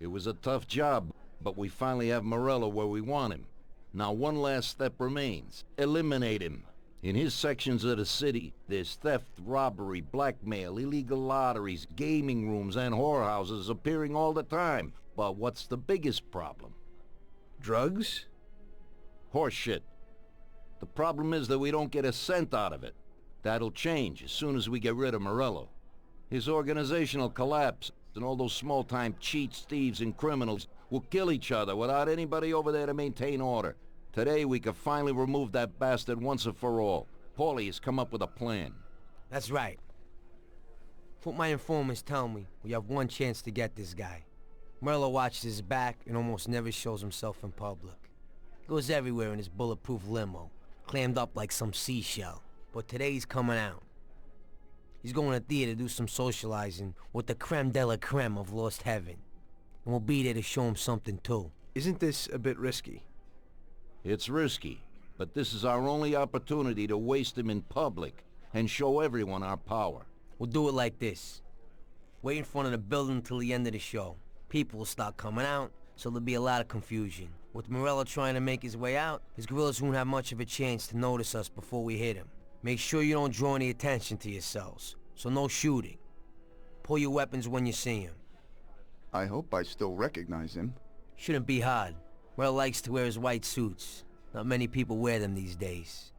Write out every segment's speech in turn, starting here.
It was a tough job, but we finally have Morello where we want him. Now one last step remains. Eliminate him. In his sections of the city, there's theft, robbery, blackmail, illegal lotteries, gaming rooms, and whorehouses appearing all the time. But what's the biggest problem? Drugs? Horseshit. The problem is that we don't get a cent out of it. That'll change as soon as we get rid of Morello. His organization will collapse, and all those small-time cheats, thieves, and criminals will kill each other without anybody over there to maintain order. Today we could finally remove that bastard once and for all. Paulie has come up with a plan. That's right. What my informants tell me, we have one chance to get this guy. Morello watches his back and almost never shows himself in public. Goes everywhere in his bulletproof limo, clammed up like some seashell. But today he's coming out. He's going to theater to do some socializing with the creme de la creme of Lost Heaven. And we'll be there to show him something too. Isn't this a bit risky? It's risky, but this is our only opportunity to waste him in public and show everyone our power. We'll do it like this. Wait in front of the building until the end of the show. People will start coming out, so there'll be a lot of confusion. With Morello trying to make his way out, his guerrillas won't have much of a chance to notice us before we hit him. Make sure you don't draw any attention to yourselves, so no shooting. Pull your weapons when you see him. I hope I still recognize him. Shouldn't be hard. Morello likes to wear his white suits. Not many people wear them these days.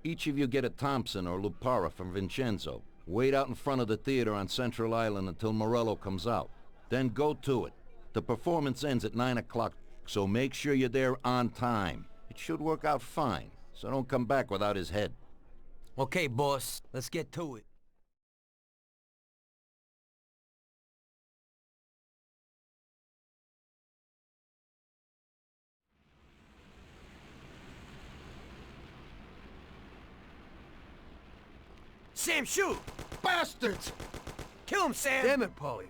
Each of you get a Thompson or Lupara from Vincenzo. Wait out in front of the theater on Central Island until Morello comes out. Then go to it. The performance ends at 9 o'clock, so make sure you're there on time. It should work out fine, so don't come back without his head. Okay, boss. Let's get to it. Sam, shoot! Bastards! Kill him, Sam! Damn it, Paulie.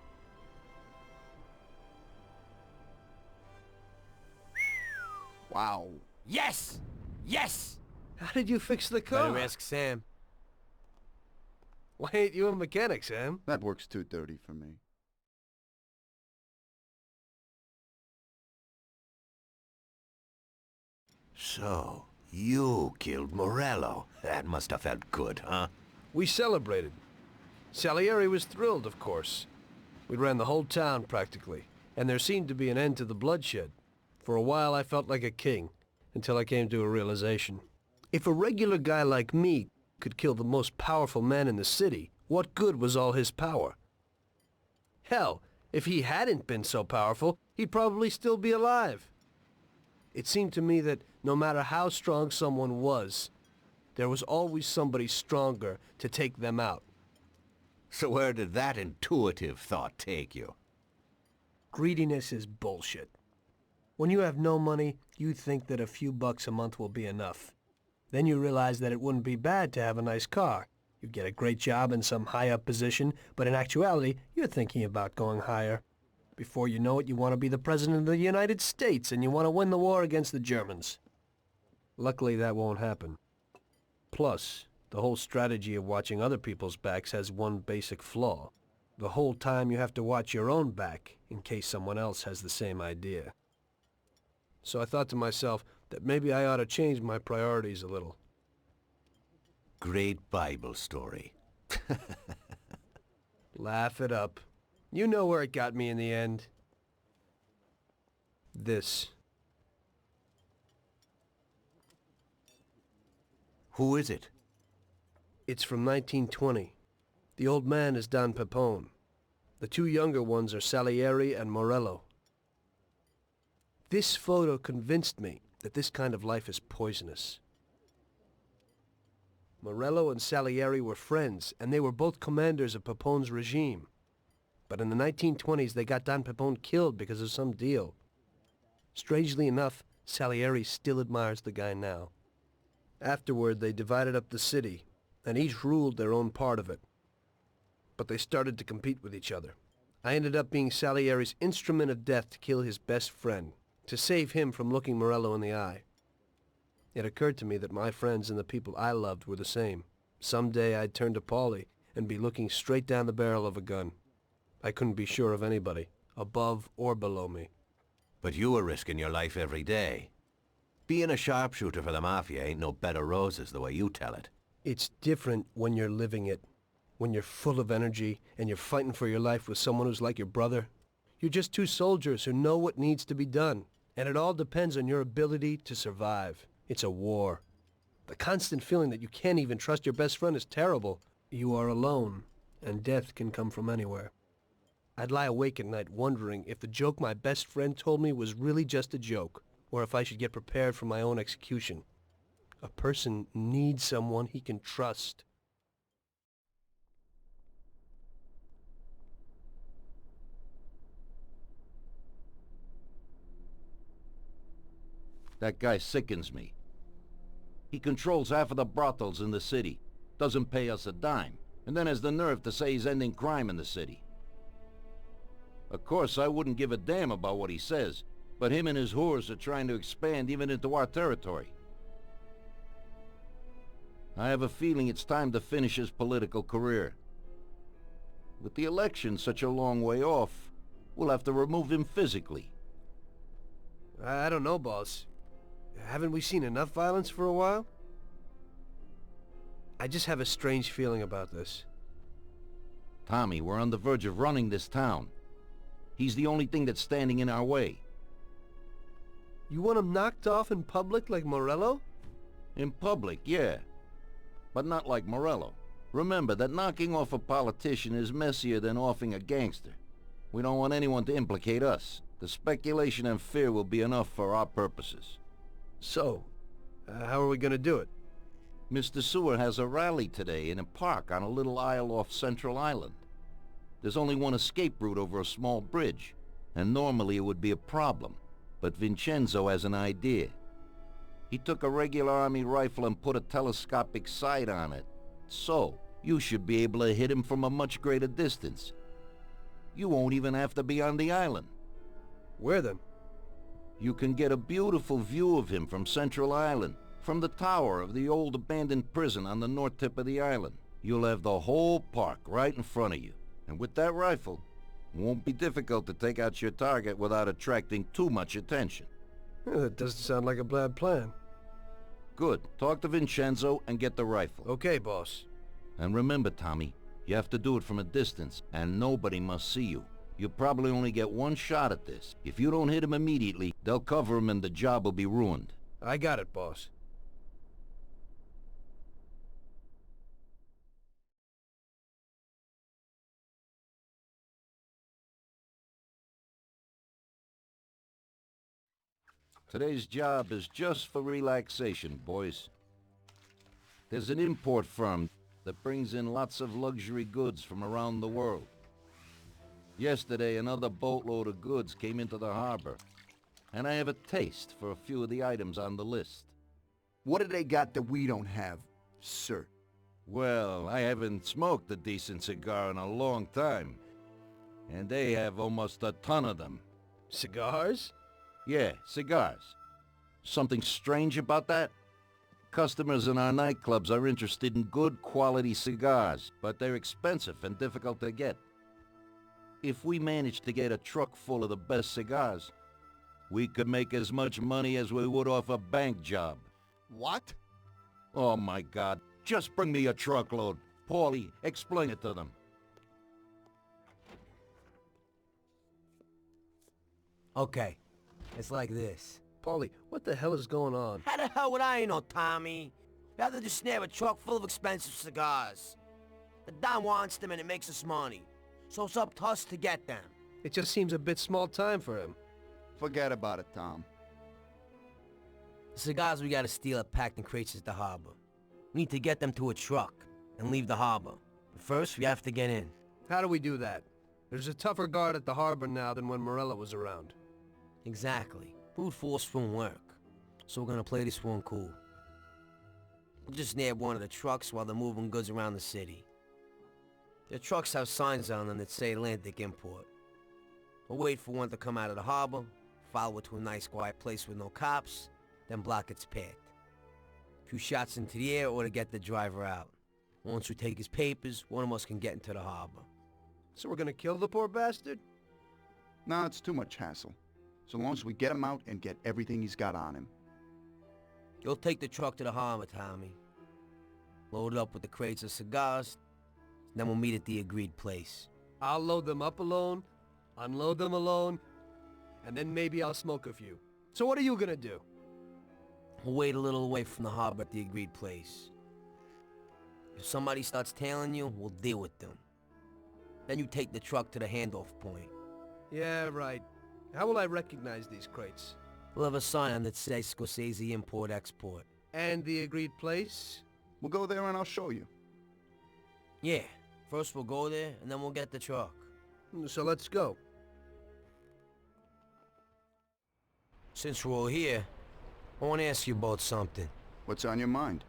Wow. Yes! Yes! How did you fix the car? Better ask Sam. Why ain't you a mechanic, Sam? That works too dirty for me. So, you killed Morello. That must have felt good, huh? We celebrated. Salieri was thrilled, of course. We ran the whole town, practically, and there seemed to be an end to the bloodshed. For a while I felt like a king, until I came to a realization. If a regular guy like me could kill the most powerful man in the city, what good was all his power? Hell, if he hadn't been so powerful, he'd probably still be alive. It seemed to me that no matter how strong someone was, there was always somebody stronger to take them out. So where did that intuitive thought take you? Greediness is bullshit. When you have no money, you think that a few bucks a month will be enough. Then you realize that it wouldn't be bad to have a nice car. You get a great job in some high-up position, but in actuality, you're thinking about going higher. Before you know it, you want to be the President of the United States, and you want to win the war against the Germans. Luckily, that won't happen. Plus, the whole strategy of watching other people's backs has one basic flaw. The whole time you have to watch your own back, in case someone else has the same idea. So I thought to myself that maybe I ought to change my priorities a little. Great Bible story. Laugh it up. You know where it got me in the end. This. Who is it? It's from 1920. The old man is Don Pepone. The two younger ones are Salieri and Morello. This photo convinced me that this kind of life is poisonous. Morello and Salieri were friends, and they were both commanders of Pepone's regime. But in the 1920s, they got Don Pepone killed because of some deal. Strangely enough, Salieri still admires the guy now. Afterward, they divided up the city, and each ruled their own part of it. But they started to compete with each other. I ended up being Salieri's instrument of death to kill his best friend, to save him from looking Morello in the eye. It occurred to me that my friends and the people I loved were the same. Someday I'd turn to Paulie and be looking straight down the barrel of a gun. I couldn't be sure of anybody. above or below me. But you were risking your life every day. Being a sharpshooter for the Mafia ain't no bed of roses the way you tell it. It's different when you're living it. When you're full of energy and you're fighting for your life with someone who's like your brother. You're just two soldiers who know what needs to be done. And it all depends on your ability to survive. It's a war. The constant feeling that you can't even trust your best friend is terrible. You are alone, and death can come from anywhere. I'd lie awake at night wondering if the joke my best friend told me was really just a joke, or if I should get prepared for my own execution. A person needs someone he can trust. That guy sickens me. He controls half of the brothels in the city, doesn't pay us a dime, and then has the nerve to say he's ending crime in the city. Of course, I wouldn't give a damn about what he says, but him and his whores are trying to expand even into our territory. I have a feeling it's time to finish his political career. With the election such a long way off, we'll have to remove him physically. I don't know, boss. Haven't we seen enough violence for a while? I just have a strange feeling about this. Tommy, we're on the verge of running this town. He's the only thing that's standing in our way. You want him knocked off in public like Morello? In public, yeah. But not like Morello. Remember that knocking off a politician is messier than offing a gangster. We don't want anyone to implicate us. The speculation and fear will be enough for our purposes. So, how are we gonna do it? Mr. Sewer has a rally today in a park on a little isle off Central Island. There's only one escape route over a small bridge, and normally it would be a problem. But Vincenzo has an idea. He took a regular army rifle and put a telescopic sight on it. So, you should be able to hit him from a much greater distance. You won't even have to be on the island. Where then? You can get a beautiful view of him from Central Island, from the tower of the old abandoned prison on the north tip of the island. You'll have the whole park right in front of you. And with that rifle, it won't be difficult to take out your target without attracting too much attention. That doesn't sound like a bad plan. Good. Talk to Vincenzo and get the rifle. Okay, boss. And remember, Tommy, you have to do it from a distance, and nobody must see you. You'll probably only get one shot at this. If you don't hit him immediately, they'll cover him and the job will be ruined. I got it, boss. Today's job is just for relaxation, boys. There's an import firm that brings in lots of luxury goods from around the world. Yesterday, another boatload of goods came into the harbor, and I have a taste for a few of the items on the list. What do they got that we don't have, sir? Well, I haven't smoked a decent cigar in a long time, and they have almost a ton of them. Cigars? Yeah, cigars. Something strange about that? Customers in our nightclubs are interested in good quality cigars, but they're expensive and difficult to get. If we managed to get a truck full of the best cigars, we could make as much money as we would off a bank job. What? Oh my God, just bring me a truckload. Paulie, explain it to them. Okay, it's like this. Paulie, what the hell is going on? How the hell would I know, Tommy? We have to just snare a truck full of expensive cigars. The Don wants them and it makes us money. So it's up to us to get them. It just seems a bit small time for him. Forget about it, Tom. The cigars we gotta steal are packed in crates at the harbor. We need to get them to a truck and leave the harbor. But first, we have to get in. How do we do that? There's a tougher guard at the harbor now than when Morello was around. Exactly. Brute force won't work. So we're gonna play this one cool. We'll just nab one of the trucks while they're moving goods around the city. The trucks have signs on them that say Atlantic Import. We'll wait for one to come out of the harbor, follow it to a nice quiet place with no cops, then block its path. A few shots into the air or to get the driver out. Once we take his papers, one of us can get into the harbor. So we're gonna kill the poor bastard? No, it's too much hassle. So long as we get him out and get everything he's got on him. You'll take the truck to the harbor, Tommy. Load it up with the crates of cigars, then we'll meet at the agreed place. I'll load them up alone, unload them alone, and then maybe I'll smoke a few. So what are you gonna do? We'll wait a little away from the harbor at the agreed place. If somebody starts tailing you, we'll deal with them. Then you take the truck to the handoff point. Yeah, right. How will I recognize these crates? We'll have a sign on that says Scorsese Import-Export. And the agreed place? We'll go there and I'll show you. Yeah, first we'll go there, and then we'll get the truck. So let's go. Since we're all here, I want to ask you about something. What's on your mind?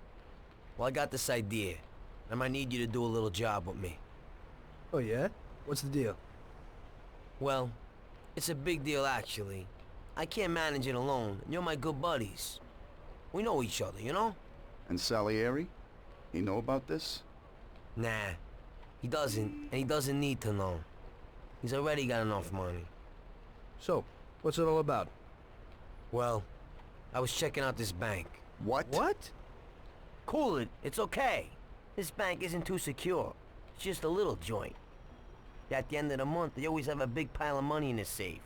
Well, I got this idea. I might need you to do a little job with me. Oh yeah? What's the deal? Well, it's a big deal, actually. I can't manage it alone, and you're my good buddies. We know each other, you know? And Salieri? He know about this? Nah, he doesn't, and he doesn't need to know. He's already got enough money. So, what's it all about? Well, I was checking out this bank. What? What? Cool it, it's okay. This bank isn't too secure. It's just a little joint. At the end of the month, they always have a big pile of money in the safe.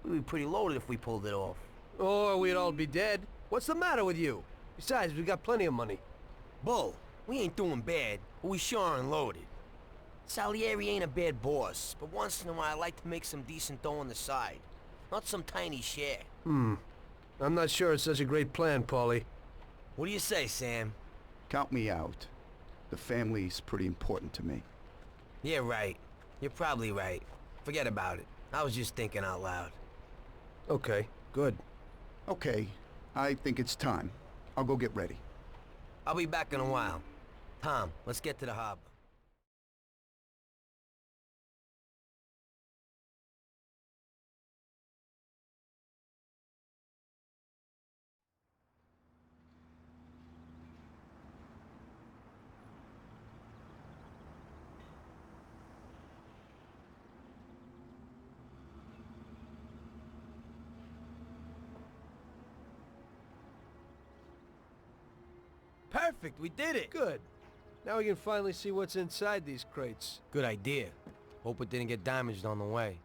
We'd be pretty loaded if we pulled it off. Or we'd all be dead. What's the matter with you? Besides, we got plenty of money. Bull, we ain't doing bad, but we sure aren't loaded. Salieri ain't a bad boss, but once in a while I like to make some decent dough on the side. Not some tiny share. I'm not sure it's such a great plan, Paulie. What do you say, Sam? Count me out. The family's pretty important to me. Yeah, right. You're probably right. Forget about it. I was just thinking out loud. Okay, good. Okay, I think it's time. I'll go get ready. I'll be back in a while. Tom, let's get to the harbor. Perfect, we did it! Good. Now we can finally see what's inside these crates. Good idea. Hope it didn't get damaged on the way.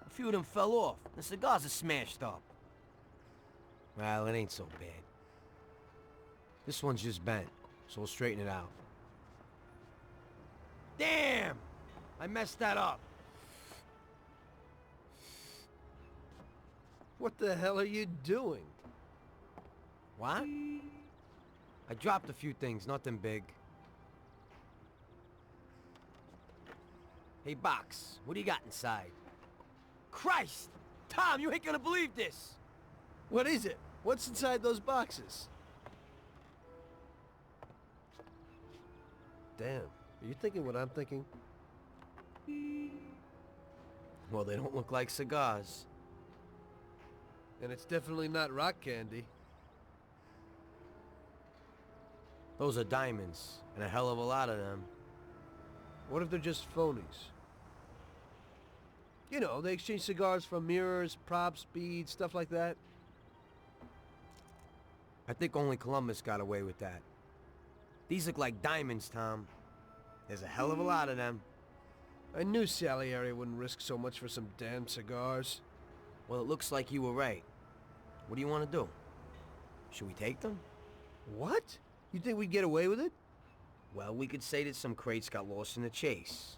A few of them fell off. The cigars are smashed up. Well, it ain't so bad. This one's just bent, so we'll straighten it out. Damn! I messed that up. What the hell are you doing? What? I dropped a few things, nothing big. Hey, Box, what do you got inside? Christ! Tom, you ain't gonna believe this! What is it? What's inside those boxes? Damn. Are you thinking what I'm thinking? Well, they don't look like cigars. And it's definitely not rock candy. Those are diamonds, and a hell of a lot of them. What if they're just phonies? You know, they exchange cigars for mirrors, props, beads, stuff like that. I think only Columbus got away with that. These look like diamonds, Tom. There's a hell of a lot of them. I knew Salieri wouldn't risk so much for some damn cigars. Well, it looks like you were right. What do you want to do? Should we take them? What? You think we'd get away with it? Well, we could say that some crates got lost in the chase.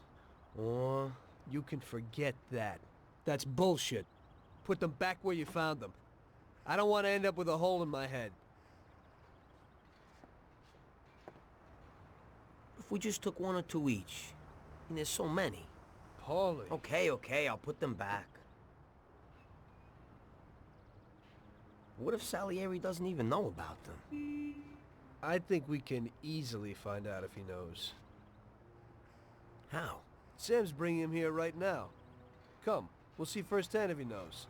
Or... You can forget that. That's bullshit. Put them back where you found them. I don't want to end up with a hole in my head. if we just took one or two each? I mean, there's so many. Paulie. Okay, I'll put them back. What if Salieri doesn't even know about them? I think we can easily find out if he knows. How? Sam's bringing him here right now. Come, we'll see firsthand if he knows.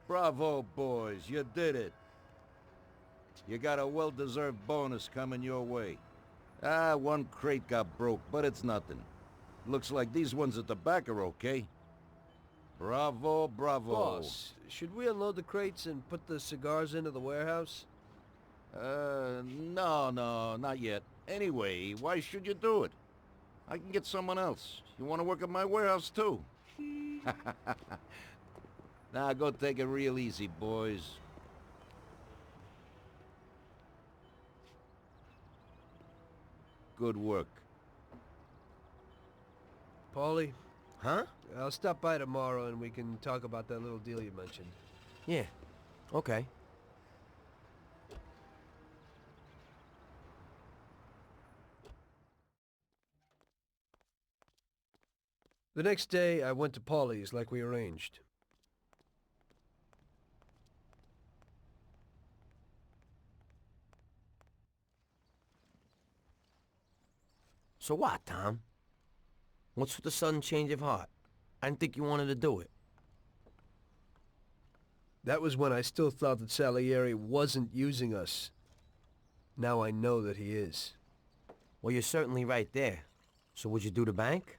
Bravo, boys. You did it. You got a well-deserved bonus coming your way. Ah, one crate got broke, but it's nothing. Looks like these ones at the back are okay. Bravo, bravo. Boss, should we unload the crates and put the cigars into the warehouse? No, not yet. Anyway, why should you do it? I can get someone else. You want to work at my warehouse, too? Now, go take it real easy, boys. Good work. Paulie, Huh? I'll stop by tomorrow and we can talk about that little deal you mentioned. Yeah. Okay. The next day, I went to Paulie's like we arranged. So what, Tom? What's with the sudden change of heart? I didn't think you wanted to do it. That was when I still thought that Salieri wasn't using us. Now I know that he is. Well, you're certainly right there. So would you do the bank?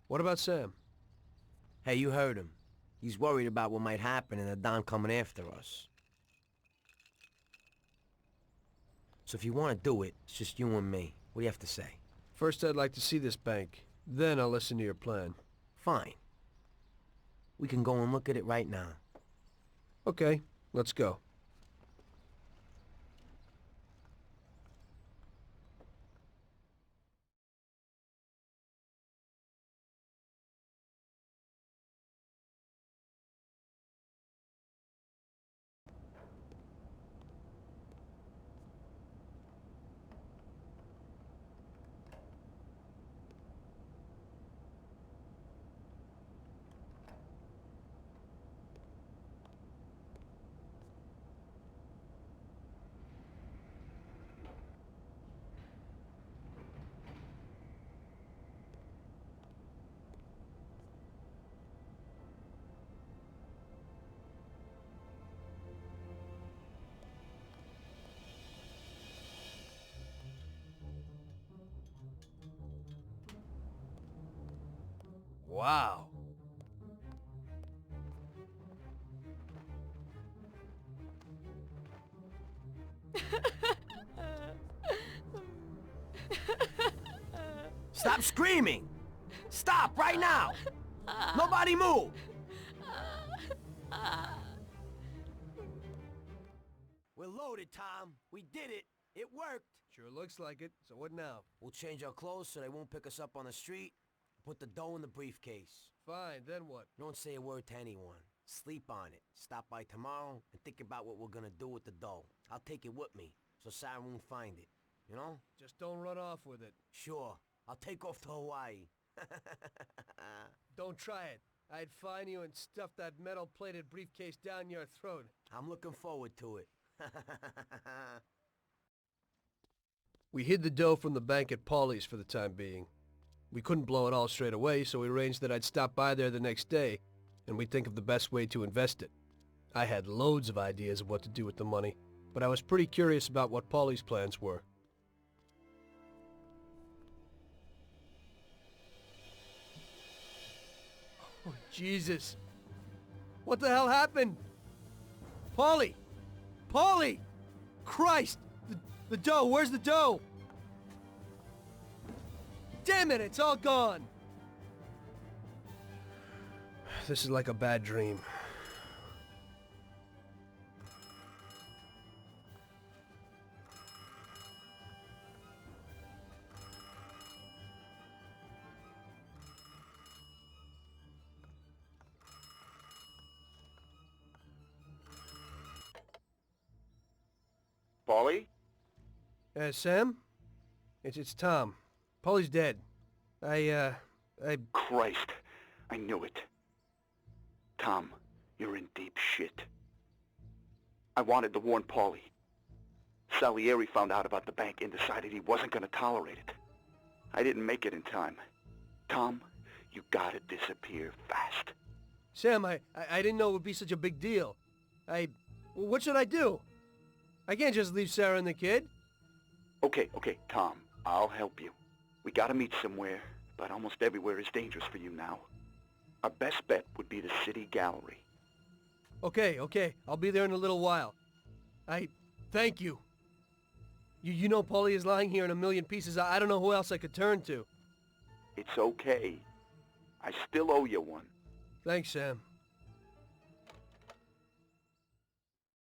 What about Sam? Hey, you heard him. He's worried about what might happen and the Don coming after us. So if you want to do it, it's just you and me. What do you have to say? First, I'd like to see this bank. Then I'll listen to your plan. Fine. We can go and look at it right now. Okay, let's go. Wow. Stop screaming! Stop right now! Nobody move! We're loaded, Tom. We did it. It worked. Sure looks like it. So what now? We'll change our clothes so they won't pick us up on the street. Put the dough in the briefcase. Fine, then what? Don't say a word to anyone. Sleep on it. Stop by tomorrow and think about what we're gonna do with the dough. I'll take it with me, so Sarah won't find it. You know? Just don't run off with it. Sure. I'll take off to Hawaii. Don't try it. I'd fine you and stuff that metal-plated briefcase down your throat. I'm looking forward to it. We hid the dough from the bank at Paulie's for the time being. We couldn't blow it all straight away, so we arranged that I'd stop by there the next day, and we'd think of the best way to invest it. I had loads of ideas of what to do with the money, but I was pretty curious about what Paulie's plans were. Oh, Jesus. What the hell happened? Paulie! Paulie! Christ! The dough! Where's the dough? Damn it! It's all gone! This is like a bad dream. Paulie? Sam? It's Tom. Paulie's dead. Christ, I knew it. Tom, you're in deep shit. I wanted to warn Paulie. Salieri found out about the bank and decided he wasn't going to tolerate it. I didn't make it in time. Tom, you gotta disappear fast. Sam, I didn't know it would be such a big deal. What should I do? I can't just leave Sarah and the kid. Okay, Tom, I'll help you. We gotta meet somewhere, but almost everywhere is dangerous for you now. Our best bet would be the city gallery. Okay, I'll be there in a little while. Thank you. You know Paulie is lying here in a million pieces. I don't know who else I could turn to. It's okay. I still owe you one. Thanks, Sam.